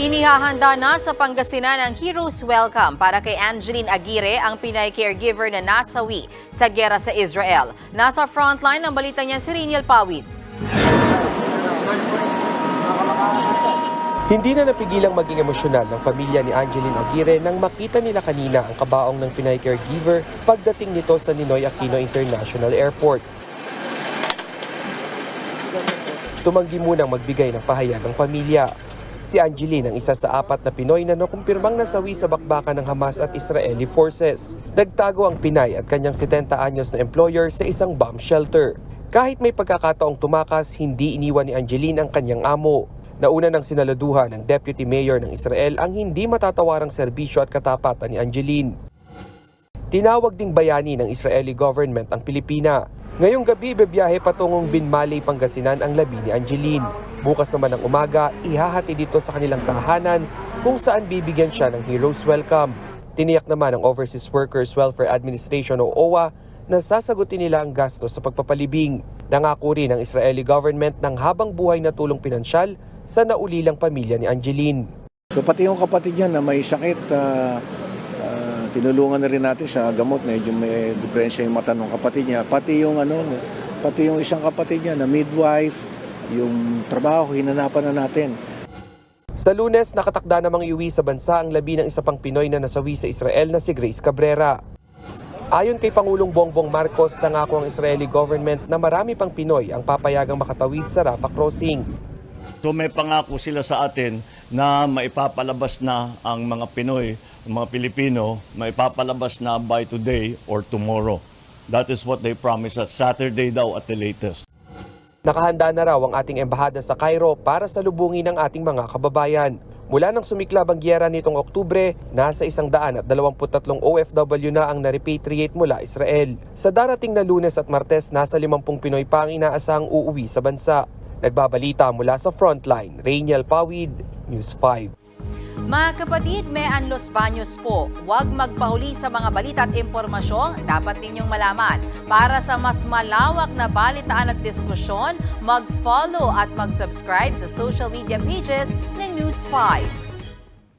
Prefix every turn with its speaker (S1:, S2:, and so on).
S1: Inihahanda na sa Pangasinan ang Heroes Welcome para kay Angeline Aguirre, ang Pinay caregiver na nasawi sa giyera sa Israel. Nasa frontline ng balita niyan si Riniel Pawid.
S2: Hindi na napigilang maging emosyonal ng pamilya ni Angeline Aguirre nang makita nila kanina ang kabaong ng Pinay caregiver pagdating nito sa Ninoy Aquino International Airport. Tumanggi munang magbigay ng pahayag ang pamilya. Si Angeline ang isa sa 4 na Pinoy na nakumpirmang nasawi sa bakbakan ng Hamas at Israeli forces. Nagtago ang Pinay at kanyang 70 anyos na employer sa isang bomb shelter. Kahit may pagkakataong tumakas, hindi iniwan ni Angeline ang kanyang amo. Nauna nang sinaladuhan ng Deputy Mayor ng Israel ang hindi matatawarang serbisyo at katapatan ni Angeline. Tinawag ding bayani ng Israeli government ang Pilipina. Ngayong gabi, bibiyahe patungong Binmaley, Pangasinan ang labi ni Angeline. Bukas naman ng umaga, ihahati dito sa kanilang tahanan kung saan bibigyan siya ng Heroes Welcome. Tiniyak naman ng Overseas Workers Welfare Administration o OWA na sasagutin nila ang gasto sa pagpapalibing. Nangako rin ng Israeli government ng habang buhay na tulong pinansyal sa naulilang pamilya ni Angeline.
S3: So, pati yung kapatid niya na may sakit, tinulungan na rin natin sa gamot. Medyo may diferensya yung mata ng kapatid niya. Pati yung isang kapatid niya na midwife, yung trabaho, hinanapan na natin.
S2: Sa Lunes, nakatakda namang iuwi sa bansa ang labi ng isa pang Pinoy na nasawi sa Israel na si Grace Cabrera. Ayon kay Pangulong Bongbong Marcos, nangako ang Israeli government na marami pang Pinoy ang papayagang makatawid sa Rafah crossing.
S4: So may pangako sila sa atin na maipapalabas na ang mga Pinoy, ang mga Pilipino, maipapalabas na by today or tomorrow. That is what they promised us, Saturday daw at the latest.
S2: Nakahanda na raw ang ating embahada sa Cairo para salubungin ang ating mga kababayan. Mula nang sumiklab ang giyera nitong Oktubre, nasa 123 OFW na ang na-repatriate mula Israel. Sa darating na Lunes at Martes, nasa 50 Pinoy pa ang inaasahang uuwi sa bansa. Nagbabalita mula sa Frontline, Riniel Pawid, News 5.
S1: Mga kapatid, may Los Baños po. Huwag magpahuli sa mga balita at impormasyong dapat ninyong malaman. Para sa mas malawak na balitaan at diskusyon, mag-follow at mag-subscribe sa social media pages ng News 5.